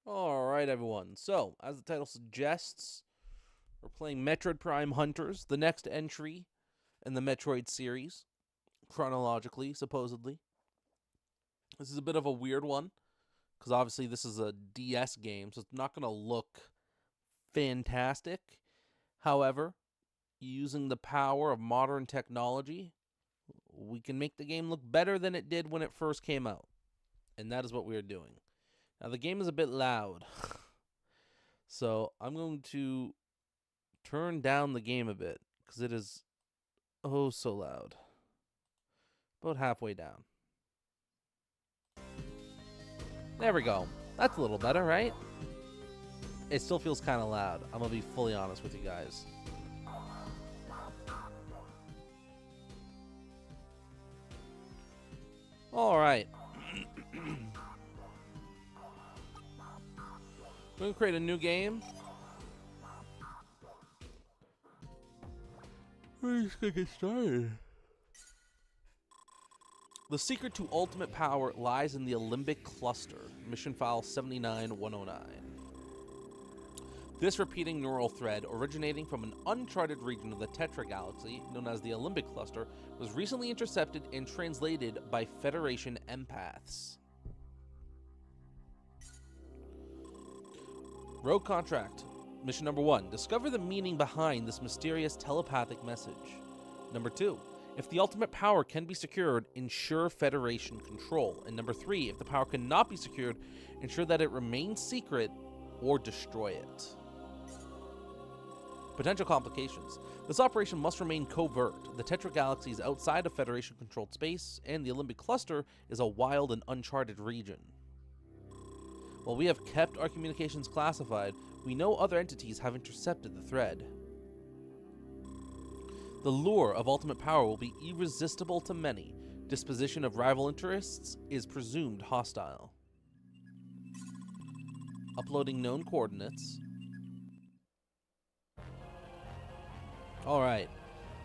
Alright, everyone. So, as the title suggests, we're playing Metroid Prime Hunters, the next entry in the Metroid series, chronologically, supposedly. This is a bit of a weird one, because obviously this is a DS game, so it's not going to look fantastic. However, using the power of modern technology, we can make the game look better than it did when it first came out. And that is what we are doing. Now, the game is a bit loud. So, I'm going to turn down the game a bit because it is oh so loud. About halfway down. There we go. That's a little better, right? It still feels kind of loud. I'm going to be fully honest with you guys. All right. We're going to create a new game. We're just going to get started. The secret to ultimate power lies in the Alembic Cluster, mission file 79109. This repeating neural thread, originating from an uncharted region of the Tetra Galaxy, known as the Alembic Cluster, was recently intercepted and translated by Federation empaths. Rogue Contract. Mission number 1. Discover the meaning behind this mysterious telepathic message. Number 2. If the ultimate power can be secured, ensure Federation control. And number 3. If the power cannot be secured, ensure that it remains secret or destroy it. Potential complications. This operation must remain covert. The Tetra Galaxy is outside of Federation-controlled space, and the Alembic Cluster is a wild and uncharted region. While we have kept our communications classified, we know other entities have intercepted the thread. The lure of ultimate power will be irresistible to many. Disposition of rival interests is presumed hostile. Uploading known coordinates. Alright.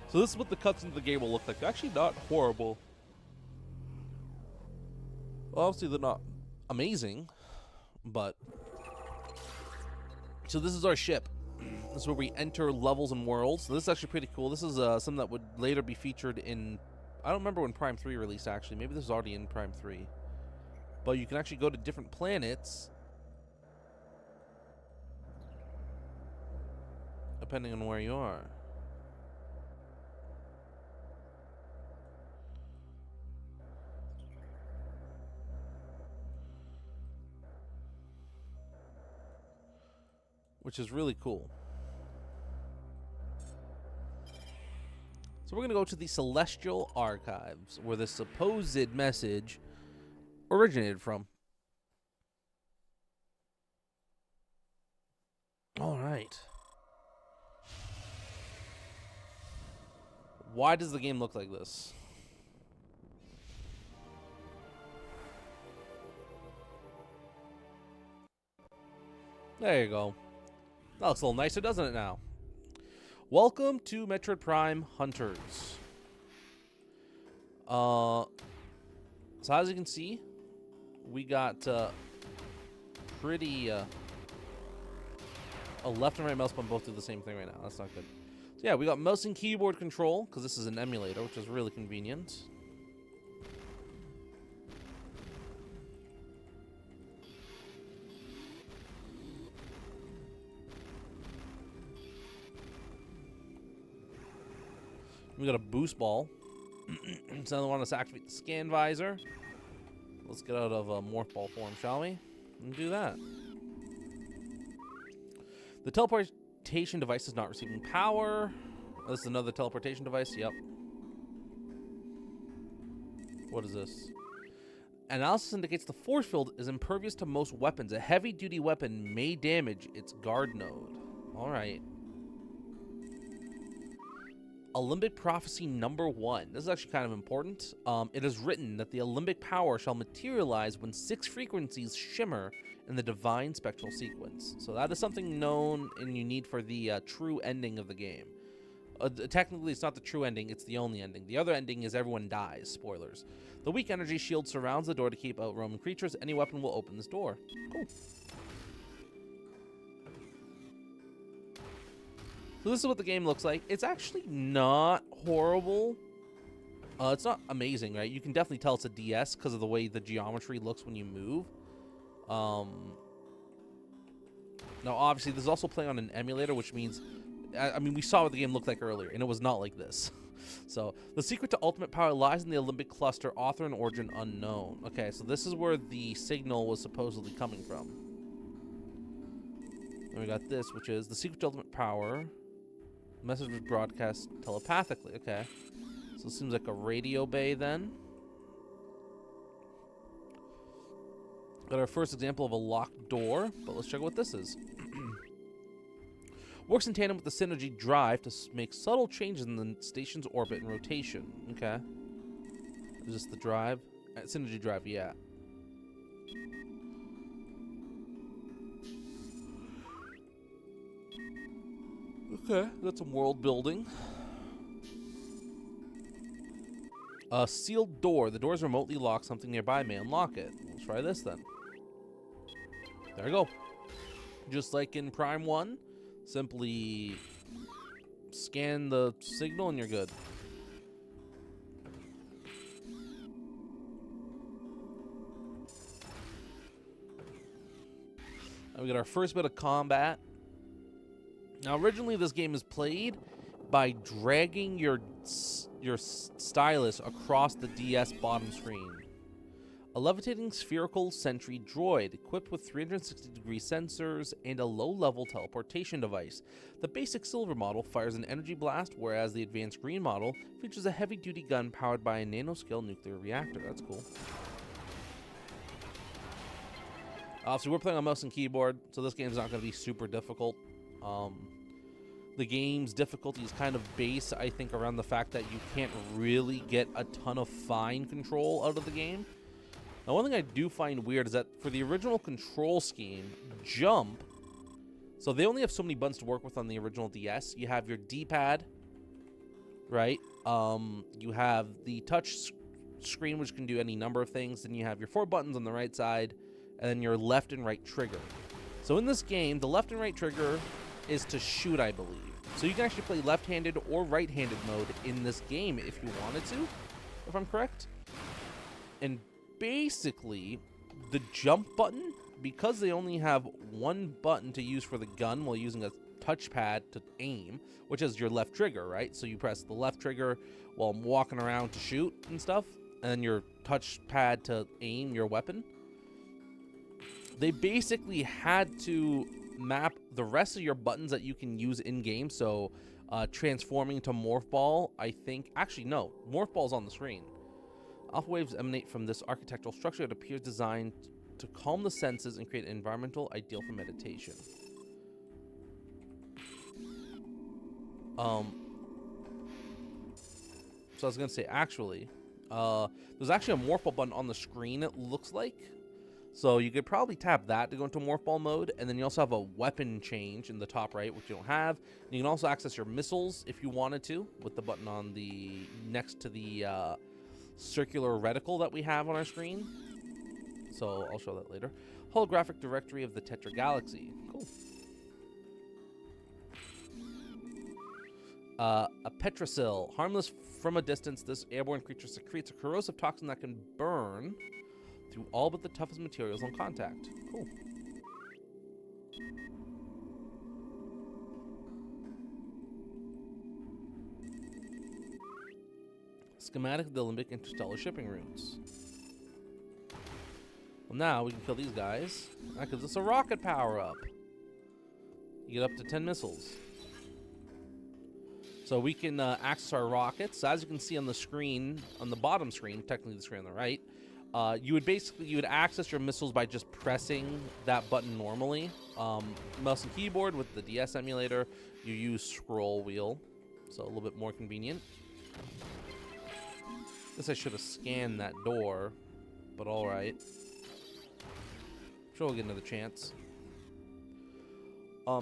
So this is what the cutscenes of the game will look like. They're actually not horrible. Well, obviously they're not amazing, but... So this is our ship. This is where we enter levels and worlds. So this is actually pretty cool. This is something that would later be featured in... I don't remember when Prime 3 released, actually. Maybe this is already in Prime 3. But you can actually go to different planets, depending on where you are. Which is really cool. So we're going to go to the Celestial Archives, where the supposed message originated from. Alright. Why does the game look like this? There you go. That looks a little nicer, doesn't it now? Welcome to Metroid Prime Hunters. So as you can see, we got pretty a left and right mouse button both do the same thing right now. That's not good. So yeah, we got mouse and keyboard control, because this is an emulator, which is really convenient. We got a boost ball. So I want us to activate the scan visor. Let's get out of morph ball form, shall we? And do that. The teleportation device is not receiving power. This is another teleportation device. Yep. What is this? Analysis indicates the force field is impervious to most weapons. A heavy-duty weapon may damage its guard node. All right. Alembic Prophecy number 1. This is actually kind of important. It is written that the Alembic power shall materialize when 6 frequencies shimmer in the divine spectral sequence. So that is something known and you need for the true ending of the game. Technically, it's not the true ending, it's the only ending. The other ending is everyone dies. Spoilers. The weak energy shield surrounds the door to keep out Roman creatures. Any weapon will open this door. Cool. So this is what the game looks like. It's actually not horrible. It's not amazing, right? You can definitely tell it's a DS because of the way the geometry looks when you move. Now, obviously, this is also playing on an emulator, which means, I mean, we saw what the game looked like earlier, and it was not like this. So, the secret to ultimate power lies in the Olympic cluster, author and origin unknown. Okay, so this is where the signal was supposedly coming from. And we got this, which is the secret to ultimate power. The message was broadcast telepathically. Okay. So it seems like a radio bay then. Got our first example of a locked door, but let's check out what this is. Works in tandem with the Synergy drive to make subtle changes in the station's orbit and rotation. Okay. Is this the drive? Synergy drive, yeah. Okay, that's some world building. A sealed door. The door is remotely locked. Something nearby may unlock it. Let's try this then. There we go. Just like in Prime 1, simply scan the signal and you're good. And we got our first bit of combat. Now, originally this game is played by dragging your stylus across the DS bottom screen. A levitating spherical sentry droid equipped with 360-degree sensors and a low-level teleportation device. The basic silver model fires an energy blast, whereas the advanced green model features a heavy-duty gun powered by a nanoscale nuclear reactor. That's cool. So we're playing on mouse and keyboard, so this game's not going to be super difficult. The game's difficulty is kind of based, I think, around the fact that you can't really get a ton of fine control out of the game. Now, one thing I do find weird is that for the original control scheme, jump, so they only have so many buttons to work with on the original DS. You have your D-pad, right? You have the touch screen, which can do any number of things. Then you have your 4 buttons on the right side, and then your left and right trigger. So in this game, the left and right trigger is to shoot, I believe. So you can actually play left-handed or right-handed mode in this game if you wanted to, if I'm correct. And basically, the jump button, because they only have one button to use for the gun while using a touchpad to aim, which is your left trigger, right? So you press the left trigger while I'm walking around to shoot and stuff, and then your touchpad to aim your weapon. They basically had to map the rest of your buttons that you can use in-game. So transforming to Morph Ball, I think... Actually, no. Morph Ball's on the screen. Alpha waves emanate from this architectural structure that appears designed to calm the senses and create an environmental ideal for meditation. So I was going to say, actually, there's actually a Morph Ball button on the screen, it looks like. So you could probably tap that to go into Morph Ball mode, and then you also have a weapon change in the top right, which you don't have. And you can also access your missiles if you wanted to, with the button on the next to the circular reticle that we have on our screen. So I'll show that later. Holographic directory of the Tetra Galaxy. Cool. A Petrosil. Harmless from a distance, this airborne creature secretes a corrosive toxin that can burn through all but the toughest materials on contact. Cool. Schematic of the Olympic interstellar shipping routes. Well, now we can kill these guys. That gives us a rocket power-up. You get up to 10 missiles. So we can access our rockets. So as you can see on the screen, on the bottom screen, technically the screen on the right, you would access your missiles by just pressing that button normally. Mouse and keyboard with the DS emulator, you use scroll wheel, so a little bit more convenient. Guess I should have scanned that door, but all right. Sure, we'll get another chance.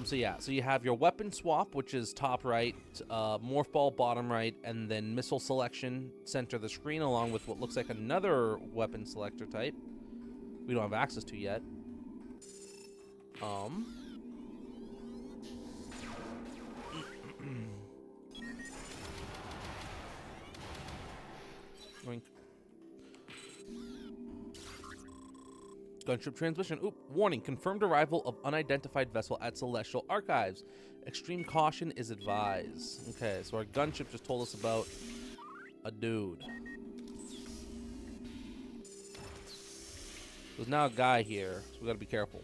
So yeah, so you have your weapon swap, which is top right, morph ball bottom right, and then missile selection center of the screen, along with what looks like another weapon selector type we don't have access to yet. Gunship transmission. Oop, warning. Confirmed arrival of unidentified vessel at Celestial Archives. Extreme caution is advised. Okay, so our gunship just told us about a dude. There's now a guy here, so we gotta be careful.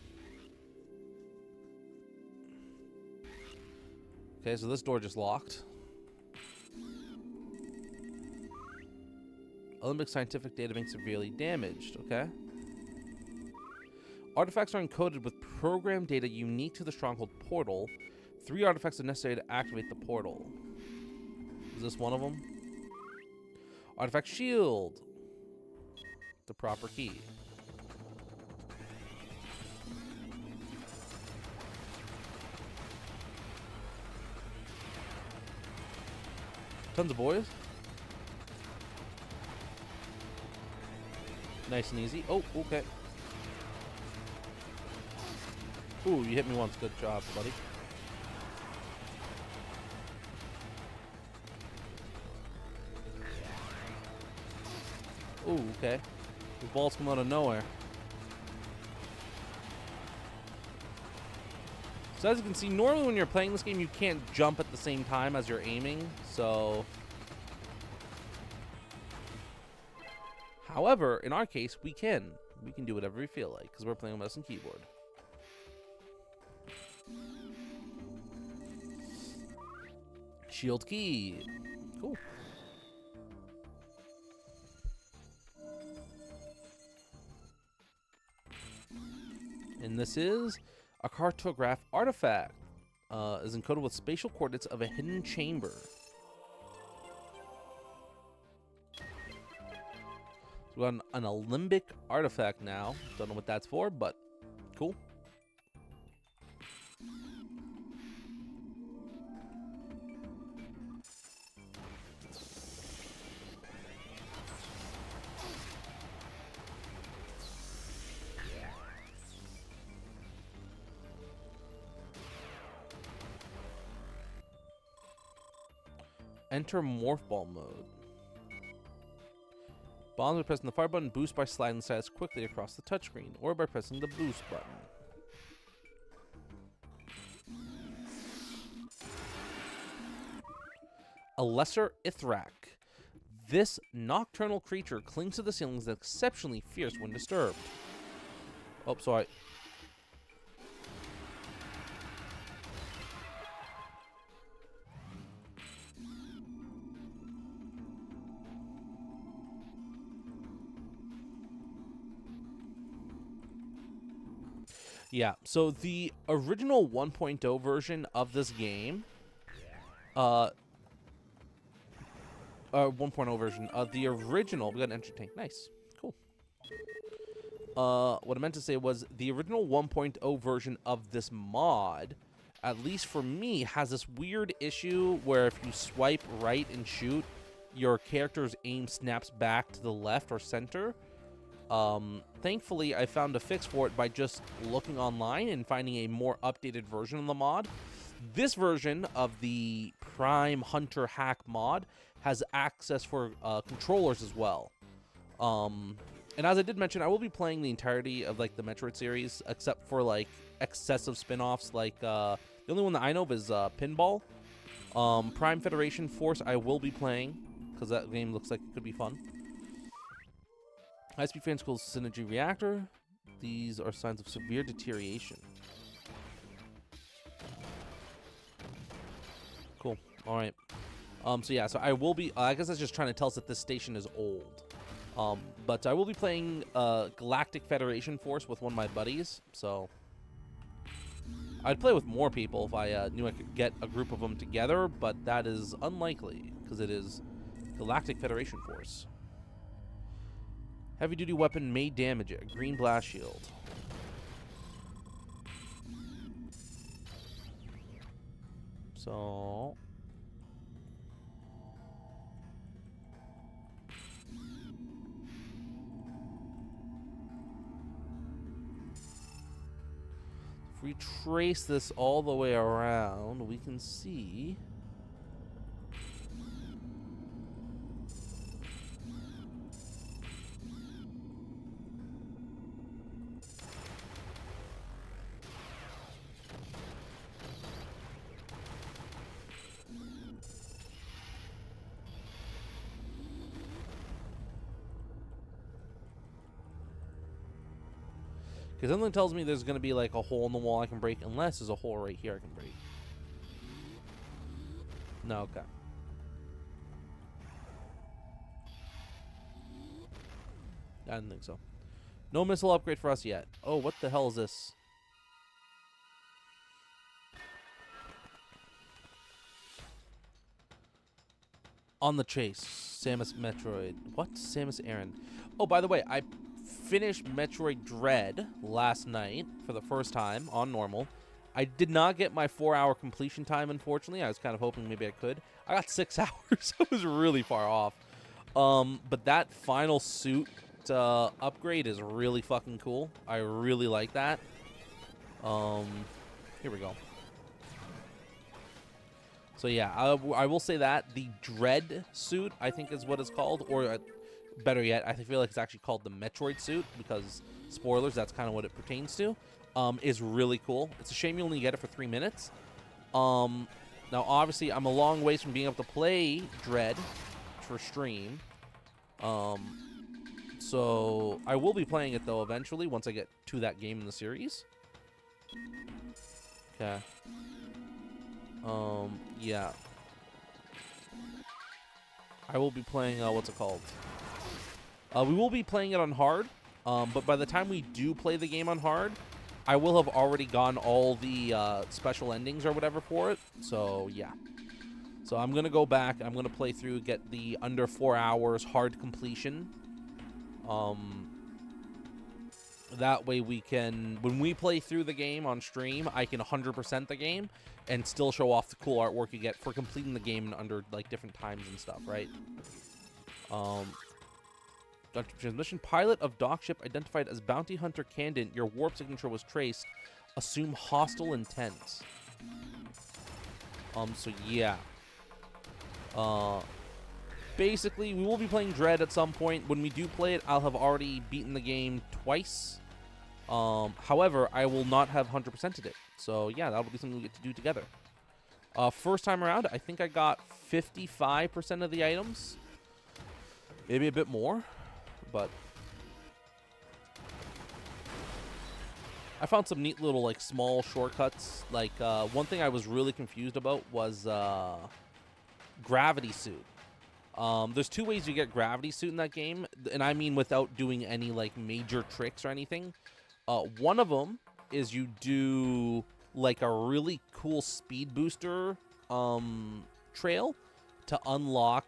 Okay, so this door just locked. Olympic scientific data being severely damaged. Okay. Artifacts are encoded with program data unique to the Stronghold portal. 3 artifacts are necessary to activate the portal. Is this one of them? Artifact shield. The proper key. Tons of boys. Nice and easy. Oh, okay. Ooh, you hit me once. Good job, buddy. Ooh, okay. The balls come out of nowhere. So as you can see, normally when you're playing this game, you can't jump at the same time as you're aiming. So, however, in our case, we can. We can do whatever we feel like because we're playing with mouse and keyboard. Shield key. Cool. And this is a cartograph artifact. Is encoded with spatial coordinates of a hidden chamber. So we got an alembic artifact now. Don't know what that's for, but cool. Enter morph ball mode. Bombs by pressing the fire button, boost by sliding the sides quickly across the touchscreen, or by pressing the boost button. A lesser Ithrak. This nocturnal creature clings to the ceilings and is exceptionally fierce when disturbed. Oh, sorry. Yeah, so the original 1.0 version of this game, 1.0 version of the original, we got an entry tank, nice, cool. What I meant to say was the original 1.0 version of this mod, at least for me, has this weird issue where if you swipe right and shoot, your character's aim snaps back to the left or center. Thankfully, I found a fix for it by just looking online and finding a more updated version of the mod. This version of the Prime Hunter Hack mod has access for controllers as well. And as I did mention, I will be playing the entirety of like the Metroid series, except for like excessive spin-offs. Like the only one that I know of is Pinball. Prime Federation Force I will be playing because that game looks like it could be fun. High-speed fan school's Synergy Reactor. These are signs of severe deterioration. Cool. All right. So yeah, so I will be, I guess that's just trying to tell us that this station is old. But I will be playing Galactic Federation Force with one of my buddies, so I'd play with more people if I knew I could get a group of them together, but that is unlikely because it is Galactic Federation Force. Heavy duty weapon may damage it. Green blast shield. So if we trace this all the way around, we can see Because something tells me there's going to be like a hole in the wall I can break, unless there's a hole right here I can break. No, okay. I didn't think so. No missile upgrade for us yet. Oh, what the hell is this? On the chase. Samus Metroid. What? Samus Aran. Oh, by the way, I finished Metroid Dread last night for the first time on normal. I did not get my 4-hour completion time, unfortunately. I was kind of hoping maybe I could. I got 6 hours. I was really far off. But that final suit upgrade is really fucking cool. I really like that. Here we go. So yeah, I will say that the Dread suit, I think is what it's called, or better yet, I feel like it's actually called the Metroid suit, because spoilers, that's kind of what it pertains to. Is really cool. It's a shame you only get it for 3 minutes. Now obviously I'm a long ways from being able to play Dread for stream. So I will be playing it though eventually once I get to that game in the series. Okay. Yeah. I will be playing, what's it called? We will be playing it on hard, but by the time we do play the game on hard, I will have already gotten all the special endings or whatever for it, so yeah. So I'm going to go back, I'm going to play through, get the under 4 hours hard completion. That way we can, when we play through the game on stream, I can 100% the game and still show off the cool artwork you get for completing the game in under like different times and stuff, right? Transmission pilot of dock ship identified as bounty hunter Candent. Your warp signature was traced. Assume hostile intent. So yeah. Basically, we will be playing Dread at some point. When we do play it, I'll have already beaten the game twice. However, I will not have 100%ed it. So, yeah, that'll be something we get to do together. First time around, I think I got 55% of the items. Maybe a bit more, but I found some neat little, like, small shortcuts. Like, one thing I was really confused about was Gravity Suit. There's 2 ways you get Gravity Suit in that game, and I mean without doing any, like, major tricks or anything. One of them is you do, like, a really cool speed booster trail to unlock,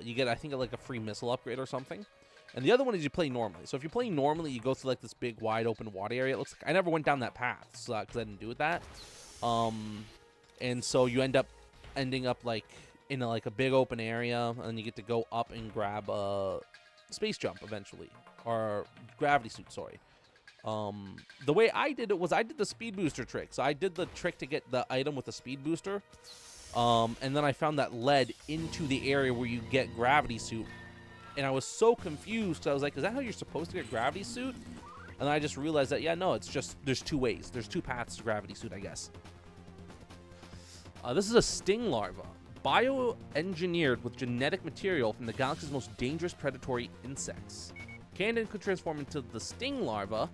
you get, I think, like, a free missile upgrade or something. And the other one is you play normally. So if you're playing normally, you go through, like, this big, wide open water area. It looks like I never went down that path, so, because I didn't do that. And so you ending up, like, in a big open area, and you get to go up and grab a space jump eventually, or gravity suit, sorry. The way I did it was I did the speed booster trick. So I did the trick to get the item with the speed booster, and then I found that led into the area where you get gravity suit, and I was so confused. I was like, is that how you're supposed to get gravity suit? And I just realized that, yeah, no, it's just, there's 2 ways. There's 2 paths to gravity suit, I guess. This is a sting larva. Bioengineered with genetic material from the galaxy's most dangerous predatory insects. Candent could transform into the sting larva.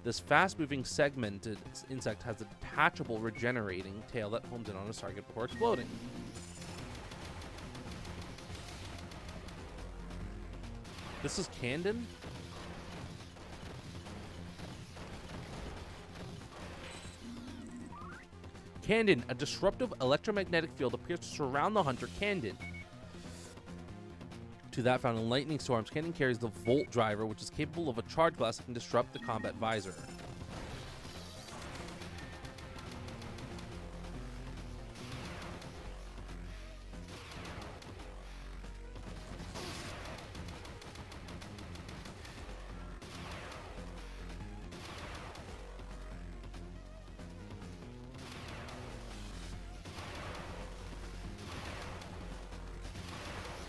This fast-moving segmented insect has a detachable regenerating tail that homes in on its target before exploding. This is Candent? Candent, a disruptive electromagnetic field appears to surround the hunter Candent. To that found in lightning storms, Candent carries the Volt Driver, which is capable of a charge blast that can disrupt the combat visor.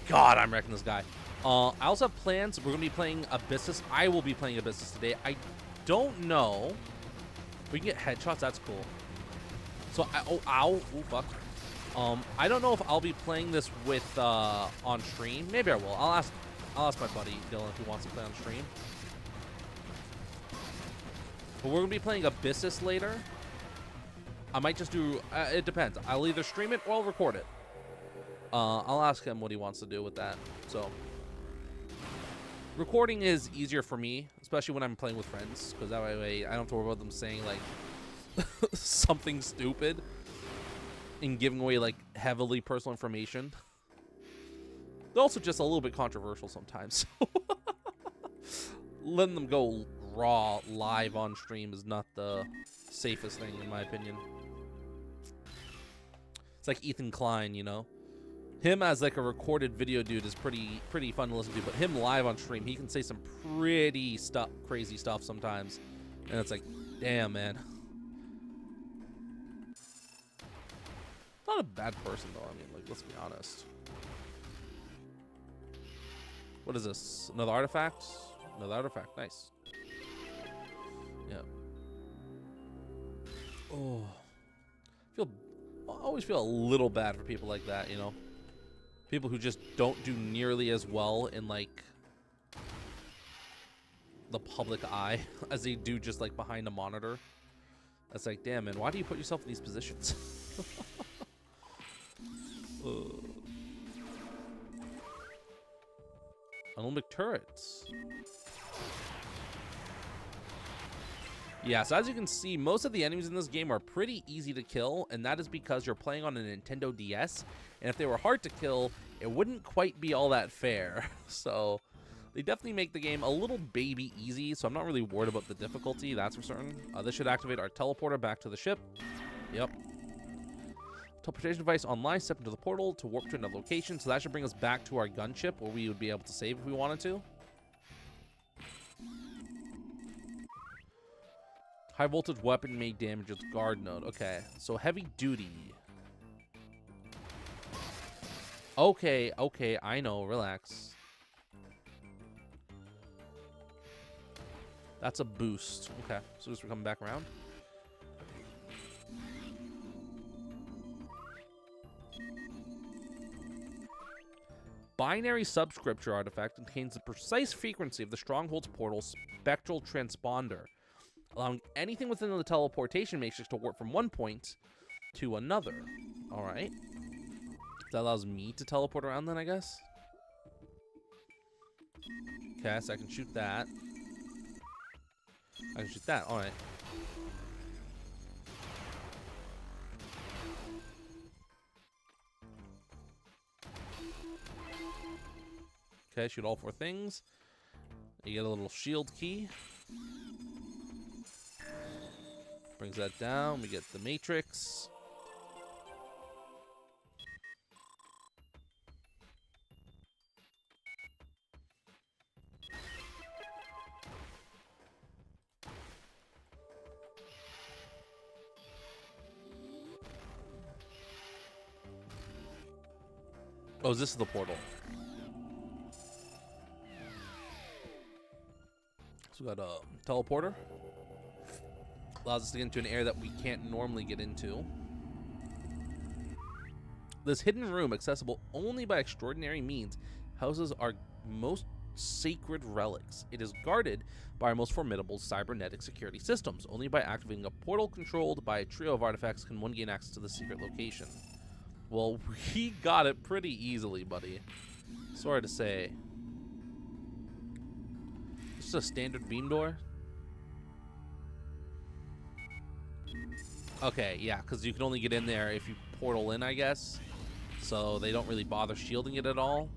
God, I'm wrecking this guy. I also have plans. We're going to be playing Abyssus. I will be playing Abyssus today. I don't know. We can get headshots. That's cool. So, ow. Ooh, fuck. I don't know if I'll be playing this with, on stream. Maybe I will. I'll ask my buddy, Dylan, if he wants to play on stream. But we're going to be playing Abyssus later. I might just do... it depends. I'll either stream it or I'll record it. I'll ask him what he wants to do with that. So, recording is easier for me, especially when I'm playing with friends, because that way I don't have to worry about them saying, like, something stupid and giving away, like, heavily personal information. They're also just a little bit controversial sometimes. Letting them go raw live on stream is not the safest thing, in my opinion. It's like Ethan Klein, you know? Him as like a recorded video dude is pretty fun to listen to, but him live on stream, he can say some pretty crazy stuff sometimes. And it's like, damn, man. Not a bad person, though. I mean, like, let's be honest. What is this? Another artifact? Another artifact. Nice. Yeah. Oh. I always feel a little bad for people like that, you know? People who just don't do nearly as well in, like, the public eye as they do just, like, behind a monitor. That's like, damn, man, why do you put yourself in these positions? Olympic turrets. Yeah, so as you can see, most of the enemies in this game are pretty easy to kill, and that is because you're playing on a Nintendo DS, and if they were hard to kill, it wouldn't quite be all that fair. So they definitely make the game a little baby easy, so I'm not really worried about the difficulty, that's for certain. This should activate our teleporter back to the ship. Yep. Teleportation device online, step into the portal to warp to another location, so that should bring us back to our gunship where we would be able to save if we wanted to. High voltage weapon may damage its guard node. Okay, so heavy duty. Okay, I know, relax. That's a boost. Okay, so just we're coming back around. Binary subscripture artifact contains the precise frequency of the Stronghold's portal spectral transponder, allowing anything within the teleportation matrix to warp from one point to another. All right. That allows me to teleport around then, I guess. Okay, so I can shoot that. I can shoot that. All right. Okay, shoot all 4 things. You get a little shield key. Brings that down. We get the matrix. Oh, is this the portal? So we got a teleporter. Allows us to get into an area that we can't normally get into. This hidden room, accessible only by extraordinary means, houses our most sacred relics. It is guarded by our most formidable cybernetic security systems. Only by activating a portal controlled by a trio of artifacts can one gain access to the secret location. Well, we got it pretty easily, buddy. Sorry to say. Just a standard beam door. Okay, yeah, because you can only get in there if you portal in, I guess. So they don't really bother shielding it at all.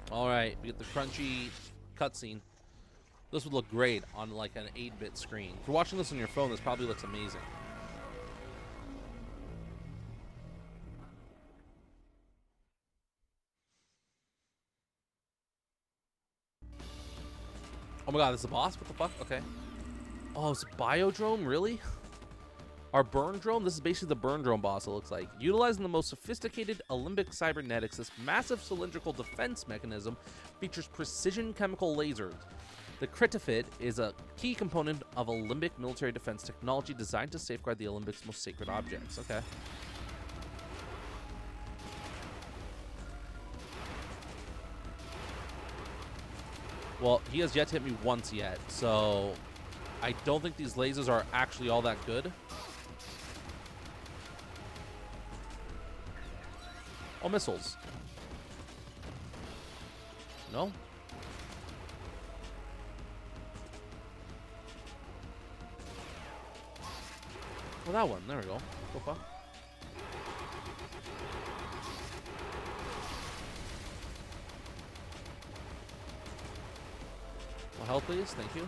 Alright, we get the crunchy cutscene. This would look great on like an 8-bit screen. If you're watching this on your phone, this probably looks amazing. Oh my god, this is a boss? What the fuck? Okay. Oh, it's Biodrome? Really? Our Burn Drone? This is basically the Burn Drone boss, it looks like. Utilizing the most sophisticated Alembic cybernetics, this massive cylindrical defense mechanism features precision chemical lasers. The Critifit is a key component of Alembic military defense technology designed to safeguard the Alembic's most sacred objects. Okay. Well, he has yet to hit me once yet, so I don't think these lasers are actually all that good. Oh, missiles. No? Well, that one. There we go. So far. Well, health, please. Thank you.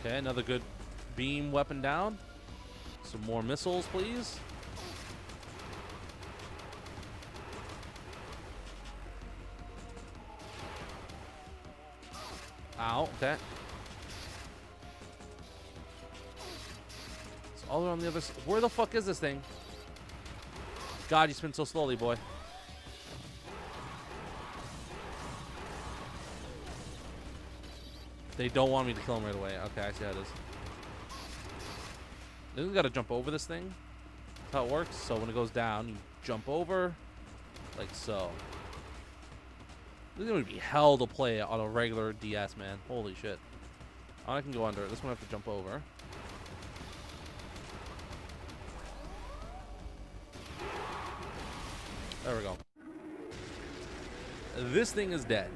Okay, another good beam weapon down. Some more missiles, please. Ow, okay. It's all around the other side. Where the fuck is this thing? God, you spin so slowly, boy. They don't want me to kill him right away. Okay, I see how it is. Then we gotta jump over this thing. That's how it works. So when it goes down, you jump over, like so. This is gonna be hell to play on a regular DS, man. Holy shit. Oh, I can go under. This one I have to jump over. There we go. This thing is dead.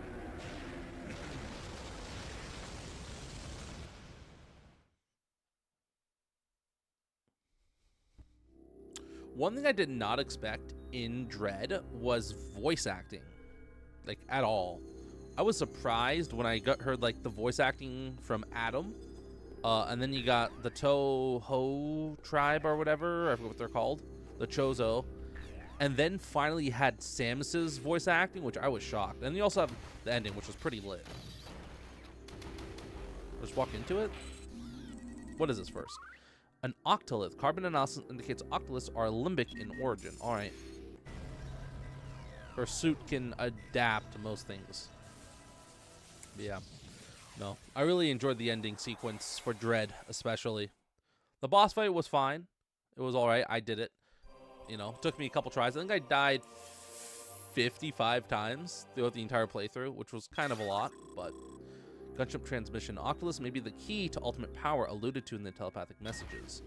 One thing I did not expect in Dread was voice acting, like at all. I was surprised when I heard like the voice acting from Adam, and then you got the Toho tribe or whatever. I forget what they're called, the Chozo, and then finally you had Samus's voice acting, which I was shocked. And you also have the ending, which was pretty lit. Let's walk into it. What is this first? An octolith. Carbon analysis indicates octoliths are limbic in origin. All right. Her suit can adapt to most things. But yeah. No. I really enjoyed the ending sequence for Dread, especially. The boss fight was fine. It was all right. I did it. You know, took me a couple tries. I think I died 55 times throughout the entire playthrough, which was kind of a lot, but... Gunship transmission. Octoliths may be the key to ultimate power alluded to in the telepathic messages.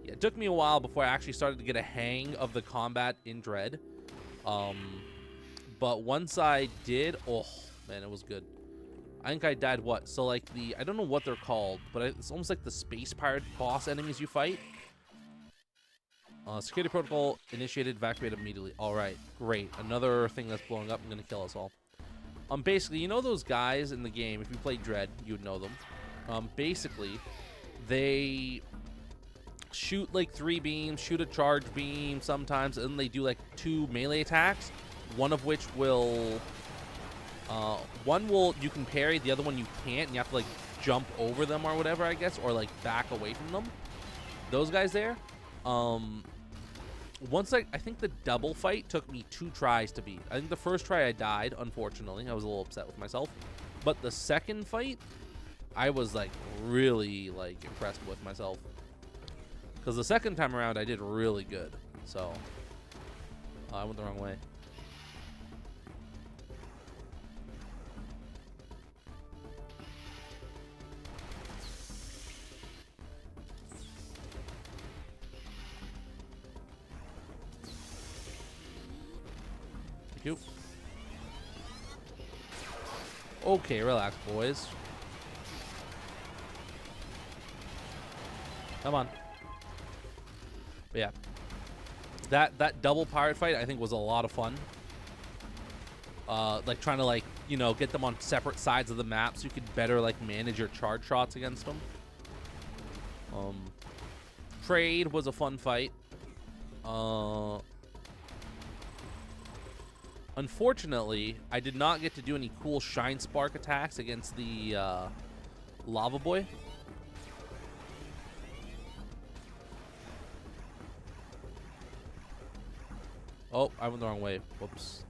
Yeah, it took me a while before I actually started to get a hang of the combat in Dread. But once I did, oh, man, it was good. I think I died what? So, like, I don't know what they're called, but it's almost like the space pirate boss enemies you fight. Security protocol initiated, evacuate immediately. All right, great. Another thing that's blowing up and going to kill us all. Basically, you know those guys in the game, if you play Dread, you would know them. Basically, they shoot like 3 beams, shoot a charge beam sometimes, and then they do like 2 melee attacks, one of which will... one will, you can parry, the other one you can't, and you have to like jump over them or whatever, I guess, or like back away from them. Those guys there. Once I think the double fight took me 2 tries to beat. I think the first try I died, unfortunately. I was a little upset with myself. But the second fight, I was like really like impressed with myself. Because the second time around, I did really good. So, I went the wrong way. You. Okay, relax, boys. Come on. But yeah. That double pirate fight I think was a lot of fun. Like trying to like, you know, get them on separate sides of the map so you could better like manage your charge shots against them. Trade was a fun fight. Unfortunately, I did not get to do any cool Shine Spark attacks against the Lava Boy. Oh, I went the wrong way. Whoops.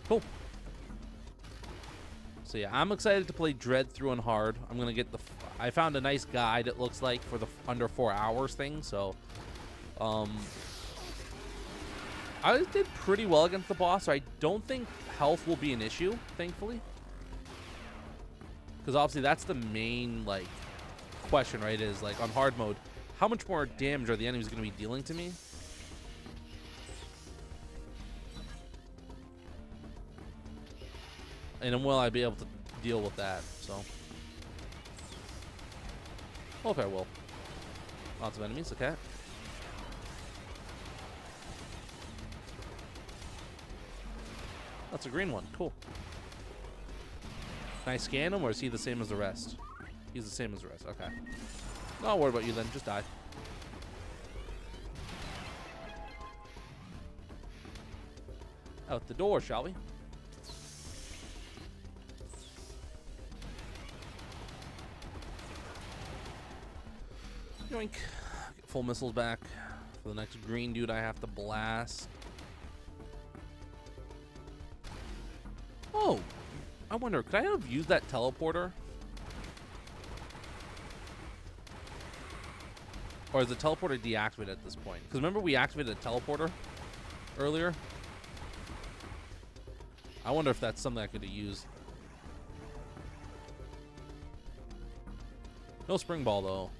Cool. So yeah, I'm excited to play Dread through on hard. I'm gonna get the. I found a nice guide. It looks like for the under 4 hours thing. So, I did pretty well against the boss. So I don't think health will be an issue, thankfully. Because obviously that's the main like question, right? Is like on hard mode, how much more damage are the enemies going to be dealing to me? And then will I be able to deal with that? So, well, if I will. Lots of enemies. Okay. That's a green one. Cool. Can I scan him, or is he the same as the rest? He's the same as the rest. Okay. Don't worry about you then. Just die. Out the door, shall we? Yoink. Get full missiles back for the next green dude I have to blast. Oh, I wonder, could I have used that teleporter? Or is the teleporter deactivated at this point? Because remember we activated a teleporter earlier? I wonder if that's something I could have used. No spring ball though.